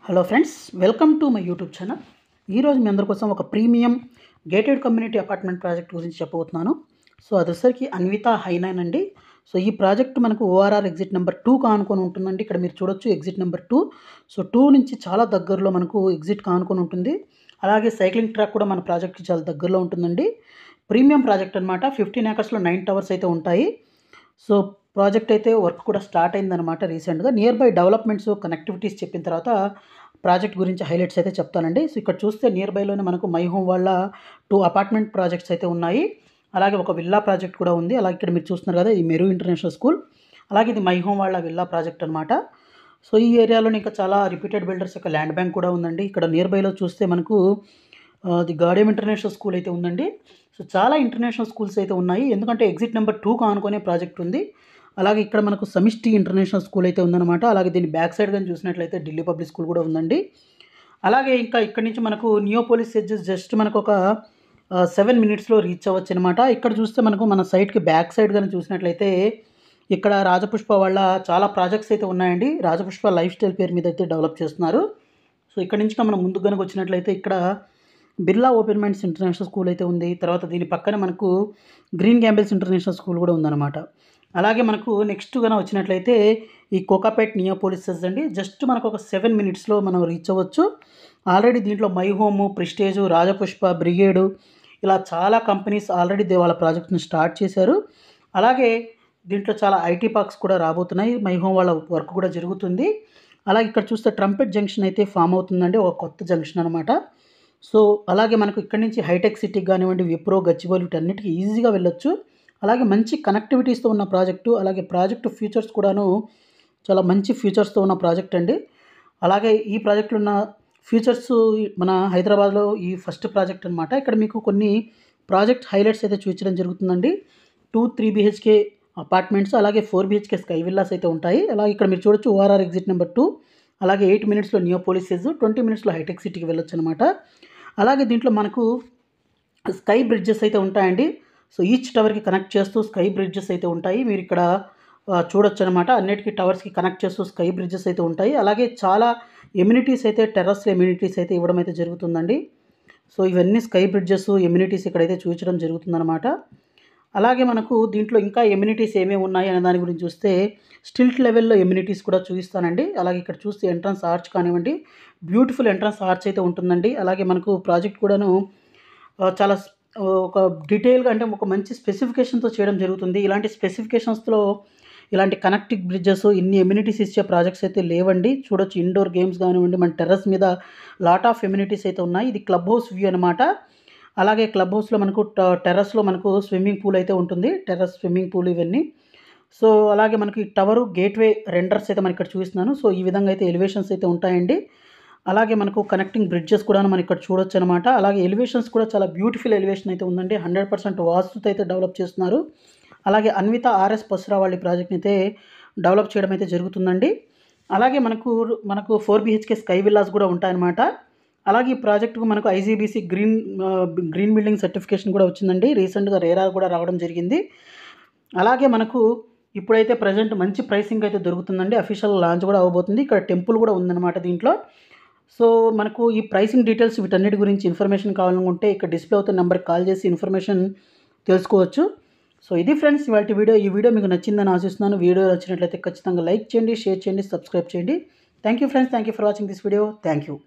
Hello friends, welcome to my YouTube channel. ఈరోజు మీ అందరి కోసం ఒక premium gated community apartment project గురించి చెప్పబోతున్నాను. సో అది వచ్చేసరికి అన్విత హైనైన్ అండి. సో ఈ ప్రాజెక్ట్ మనకు ఓఆర్ఆర్ ఎగ్జిట్ నెంబర్ 2 కానుకొని ఉంటుందండి. ఇక్కడ మీరు చూడొచ్చు ఎగ్జిట్ నెంబర్ 2. సో 2 నుంచి చాలా దగ్గరలో మనకు ఎగ్జిట్ కానుకొని ఉంటుంది. అలాగే సైక్లింగ్ ట్రాక్ కూడా మన ప్రాజెక్ట్కి చాలా దగ్గరలో ఉంటుందండి. ప్రీమియం ప్రాజెక్ట్ అనమాట. 15 ఏకర్స్లో 9 టవర్స్ అయితే ఉంటాయి. సో ప్రాజెక్ట్ అయితే వర్క్ కూడా స్టార్ట్ అయిందనమాట రీసెంట్గా. నియర్ బై డెవలప్మెంట్స్, కనెక్టివిటీస్ చెప్పిన తర్వాత ప్రాజెక్ట్ గురించి హైలైట్స్ అయితే చెప్తానండి. సో ఇక్కడ చూస్తే నియర్ బైలోనే మనకు మై హోమ్ వాళ్ళ 2 అపార్ట్మెంట్ ప్రాజెక్ట్స్ అయితే ఉన్నాయి. అలాగే ఒక విల్లా ప్రాజెక్ట్ కూడా ఉంది. అలాగే ఇక్కడ మీరు చూస్తున్నారు కదా, ఈ మెరు ఇంటర్నేషనల్ స్కూల్. అలాగే ఇది మై హోమ్ వాళ్ళ విల్లా ప్రాజెక్ట్ అనమాట. సో ఈ ఏరియాలోనే ఇంకా చాలా రిపీటెడ్ బిల్డర్స్ యొక్క ల్యాండ్ బ్యాంక్ కూడా ఉందండి. ఇక్కడ నియర్ బైలో చూస్తే మనకు ది గార్డియం ఇంటర్నేషనల్ స్కూల్ అయితే ఉందండి. సో చాలా ఇంటర్నేషనల్ స్కూల్స్ అయితే ఉన్నాయి, ఎందుకంటే ఎగ్జిట్ నెంబర్ 2 కానుకునే ప్రాజెక్ట్ ఉంది. అలాగే ఇక్కడ మనకు సమిష్టి ఇంటర్నేషనల్ స్కూల్ అయితే ఉందన్నమాట. అలాగే దీని బ్యాక్ సైడ్ కానీ చూసినట్లయితే ఢిల్లీ పబ్లిక్ స్కూల్ కూడా ఉందండి. అలాగే ఇంకా ఇక్కడి నుంచి మనకు నియోపోలిస్ ఎడ్జెస్ జస్ట్ మనకు ఒక 7 మినిట్స్లో రీచ్ అవ్వచ్చు అనమాట. ఇక్కడ చూస్తే మనకు మన సైడ్కి బ్యాక్ సైడ్ కానీ చూసినట్లయితే ఇక్కడ రాజపుష్ప వాళ్ళ చాలా ప్రాజెక్ట్స్ అయితే ఉన్నాయండి. రాజపుష్ప లైఫ్ స్టైల్ పేరు మీద అయితే డెవలప్ చేస్తున్నారు. సో ఇక్కడ నుంచి మనం ముందుకు కనుక వచ్చినట్లయితే ఇక్కడ Birla open minds international school అయితే ఉంది. తర్వాత దీని పక్కన మనకు గ్రీన్ గ్యాంబెల్స్ ఇంటర్నేషనల్ స్కూల్ కూడా ఉందన్నమాట. అలాగే మనకు నెక్స్ట్ కనుక వచ్చినట్లయితే ఈ కోకాపేట్ నియోపోలిసెస్ అండి. జస్ట్ మనకు ఒక 7 మినిట్స్లో మనం రీచ్ అవ్వచ్చు. ఆల్రెడీ దీంట్లో మై హోమ్, ప్రిస్టేజు, రాజపుష్ప, బ్రిగేడు ఇలా చాలా కంపెనీస్ ఆల్రెడీ వాళ్ళ ప్రాజెక్ట్ని స్టార్ట్ చేశారు. అలాగే దీంట్లో చాలా ఐటీ పార్క్స్ కూడా రాబోతున్నాయి. మై హోమ్ వాళ్ళ వర్క్ కూడా జరుగుతుంది. అలాగే ఇక్కడ చూస్తే ట్రంపెట్ జంక్షన్ అయితే ఫామ్ అవుతుందండి, ఒక కొత్త జంక్షన్ అనమాట. సో అలాగే మనకు ఇక్కడ నుంచి హైటెక్ సిటీకి కానివ్వండి, విప్రో, గచ్చిబౌలి వీటన్నిటికీ ఈజీగా వెళ్ళొచ్చు. అలాగే మంచి కనెక్టివిటీస్తో ఉన్న ప్రాజెక్టు. అలాగే ప్రాజెక్టు ఫీచర్స్ కూడాను చాలా మంచి ఫీచర్స్తో ఉన్న ప్రాజెక్ట్ అండి. అలాగే ఈ ప్రాజెక్టులో ఉన్న ఫీచర్స్ మన హైదరాబాద్లో ఈ ఫస్ట్ ప్రాజెక్ట్ అనమాట. ఇక్కడ మీకు కొన్ని ప్రాజెక్ట్ హైలైట్స్ అయితే చూపించడం జరుగుతుందండి. 2-3 BHK అపార్ట్మెంట్స్, అలాగే 4 BHK స్కై విల్లాస్ అయితే ఉంటాయి. అలాగే ఇక్కడ మీరు చూడొచ్చు ఓఆర్ఆర్ ఎగ్జిట్ నెంబర్ 2. అలాగే 8 మినిట్స్లో నియోపోలిస్ ఎడ్జ్, 20 మినిట్స్లో హైటెక్ సిటీకి వెళ్ళొచ్చు అనమాట. అలాగే దీంట్లో మనకు స్కై బ్రిడ్జెస్ అయితే ఉంటాయండి. సో ఈచ్ టవర్కి కనెక్ట్ చేస్తూ స్కై బ్రిడ్జెస్ అయితే ఉంటాయి. మీరు ఇక్కడ చూడొచ్చు అనమాట. అన్నిటికీ టవర్స్కి కనెక్ట్ చేస్తూ స్కై బ్రిడ్జెస్ అయితే ఉంటాయి. అలాగే చాలా ఎమ్యూనిటీస్ అయితే, టెర్రస్ ఎమ్యూనిటీస్ అయితే ఇవ్వడం అయితే జరుగుతుందండి. సో ఇవన్నీ స్కై బ్రిడ్జెస్, ఎమ్యూనిటీస్ ఇక్కడైతే చూపించడం జరుగుతుందన్నమాట. అలాగే మనకు దీంట్లో ఇంకా ఎమ్యూనిటీస్ ఏమేమి ఉన్నాయి అనే దాని గురించి చూస్తే స్టిల్ట్ లెవెల్లో ఎమ్యూనిటీస్ కూడా చూపిస్తానండి. అలాగే ఇక్కడ చూస్తే ఎంట్రన్స్ ఆర్చ్ కానివ్వండి, బ్యూటిఫుల్ ఎంట్రన్స్ ఆర్చ్ అయితే ఉంటుందండి. అలాగే మనకు ప్రాజెక్ట్ కూడాను చాలా ఒక డీటెయిల్గా, అంటే ఒక మంచి స్పెసిఫికేషన్తో చేయడం జరుగుతుంది. ఇలాంటి స్పెసిఫికేషన్స్లో ఇలాంటి కనెక్టింగ్ బ్రిడ్జెస్, ఇన్ని ఎమ్యూనిటీస్ ఇచ్చే ప్రాజెక్ట్స్ అయితే లేవండి. చూడొచ్చు ఇండోర్ గేమ్స్ కానివ్వండి, మన టెర్రస్ మీద లాట్ ఆఫ్ ఎమ్యూనిటీస్ అయితే ఉన్నాయి. ఇది క్లబ్ హౌస్ వ్యూ అనమాట. అలాగే క్లబ్ హౌస్లో మనకు టెర్రస్లో మనకు స్విమ్మింగ్ పూల్ అయితే ఉంటుంది, టెర్రస్ స్విమ్మింగ్ పూల్ ఇవన్నీ. సో అలాగే మనకి టవరు గేట్వే రెండర్స్ అయితే మనకి ఇక్కడ చూపిస్తున్నాను. సో ఈ విధంగా అయితే ఎలివేషన్స్ అయితే ఉంటాయండి. అలాగే మనకు కనెక్టింగ్ బ్రిడ్జెస్ కూడా మనం ఇక్కడ చూడొచ్చు అనమాట. అలాగే ఎలివేషన్స్ కూడా చాలా బ్యూటిఫుల్ ఎలివేషన్ అయితే ఉందండి. 100% వాస్తుతో అయితే డెవలప్ చేస్తున్నారు. అలాగే అన్విత ఆర్ఎస్ పసురా వాళ్ళ ప్రాజెక్ట్ని అయితే డెవలప్ చేయడం అయితే జరుగుతుందండి. అలాగే మనకు 4 BHK స్కై విల్లాస్ కూడా ఉంటాయన్నమాట. అలాగే ఈ ప్రాజెక్టుకు మనకు IGBC గ్రీన్ బిల్డింగ్ సర్టిఫికేషన్ కూడా వచ్చిందండి. రీసెంట్గా రేరా కూడా రావడం జరిగింది. అలాగే మనకు ఇప్పుడైతే ప్రజెంట్ మంచి ప్రైసింగ్ అయితే దొరుకుతుందండి. అఫీషియల్ లాంచ్ కూడా అవ్వబోతుంది. ఇక్కడ టెంపుల్ కూడా ఉందన్నమాట దీంట్లో. సో మనకు ఈ ప్రైసింగ్ డీటెయిల్స్ వీటన్నిటి గురించి ఇన్ఫర్మేషన్ కావాలనుకుంటే ఇక్కడ డిస్ప్లే అవుతున్న నెంబర్కి కాల్ చేసి ఇన్ఫర్మేషన్ తెలుసుకోవచ్చు. సో ఇది ఫ్రెండ్స్ ఇవాళ వీడియో. ఈ వీడియో మీకు నచ్చిందని ఆశిస్తున్నాను. వీడియో నచ్చినట్లయితే ఖచ్చితంగా లైక్ చేయండి, షేర్ చేయండి, సబ్స్క్రైబ్ చేయండి. Thank you friends. Thank you for watching this video. Thank you.